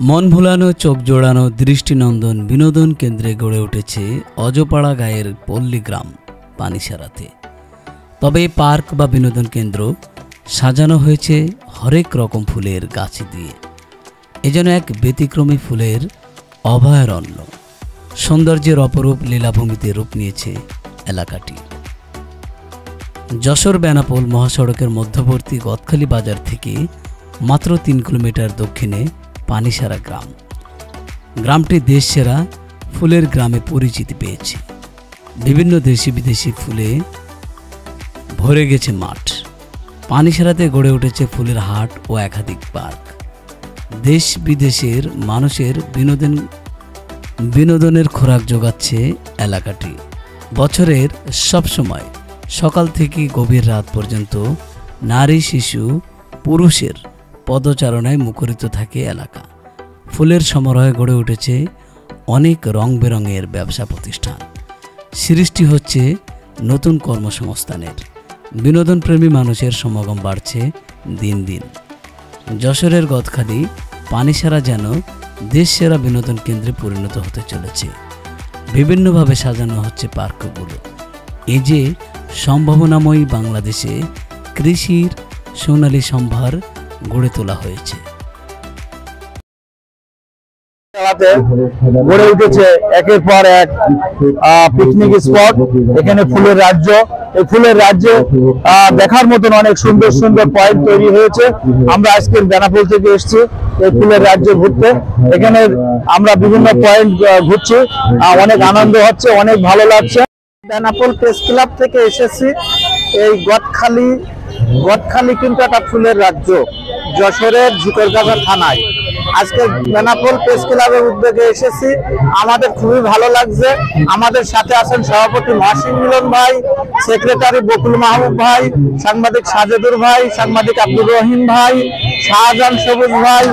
মন ভোলানো চোখ জোড়ানো দৃষ্টিনন্দন বিনোদন কেন্দ্রে গড়ে উঠেছে অজপাড়া গায়ের পল্লীগ্রাম পানিসারাতে। তবে পার্ক বা বিনোদন কেন্দ্র সাজানো হয়েছে হরেক রকম ফুলের গাছ দিয়ে। এজন্য এক ব্যতিক্রমী ফুলের অভয়ারণ্য, সৌন্দর্যের অপরূপ লীলাভূমিতে রূপ নিয়েছে এলাকাটি। যশোর বেনাপোল মহাসড়কের মধ্যবর্তী গদখালি বাজার থেকে মাত্র ৩ কিলোমিটার দক্ষিণে পানিসারা গ্রাম। গ্রামটি দেশসেরা ফুলের গ্রামে পরিচিতি পেয়েছে। বিভিন্ন দেশি বিদেশি ফুলে ভরে গেছে মাঠ। পানিসারাতে গড়ে উঠেছে ফুলের হাট ও একাধিক পার্ক। দেশ বিদেশের মানুষের বিনোদনের খোরাক যোগাচ্ছে এলাকাটি। বছরের সব সময় সকাল থেকে গভীর রাত পর্যন্ত নারী, শিশু, পুরুষের পদচারণায় মুখরিত থাকে এলাকা। ফুলের সমারোহে গড়ে উঠেছে অনেক রং বেরঙের ব্যবসা প্রতিষ্ঠান। সৃষ্টি হচ্ছে নতুন কর্মসংস্থানের। বিনোদনপ্রেমী মানুষের সমাগম বাড়ছে দিন দিন। যশোরের গদখালি পানিসারা যেন দেশসেরা বিনোদন কেন্দ্রে পরিণত হতে চলেছে। বিভিন্নভাবে সাজানো হচ্ছে পার্কগুলো। এই যে সম্ভাবনাময়ী বাংলাদেশে কৃষির সোনালী সম্ভার গড়ে তোলা হয়েছে। গড়ে উঠেছে একের পর এক পিকনিক স্পট। এখানে ফুলের রাজ্য। এই ফুলের রাজ্যে দেখার মতন অনেক সুন্দর সুন্দর পয়েন্ট তৈরি হয়েছে। আমরা আজকের বেনাপোল থেকে এসেছি এই ফুলের রাজ্যে ঘুরতে। এখানে আমরা বিভিন্ন পয়েন্ট ঘুরছি, অনেক আনন্দ হচ্ছে, অনেক ভালো লাগছে। বেনাপোল প্রেস ক্লাব থেকে এসেছি। এই গদখালি কিন্তু একটা ফুলের রাজ্য, যশোরের ঝিকরগাছা থানায়। আজকে বেনাপোল প্রেস ক্লাবের উদ্যোগে এসেছি, আমাদের খুবই ভালো লাগছে। আমাদের সাথে আছেন সভাপতি মহাসিন মিলন ভাই, সেক্রেটারি বকুল মাহবুব ভাই, সাংবাদিক সাজেদুর ভাই, সাংবাদিক আব্দুর রহিম ভাই, শাহজাহান সবুজ ভাই।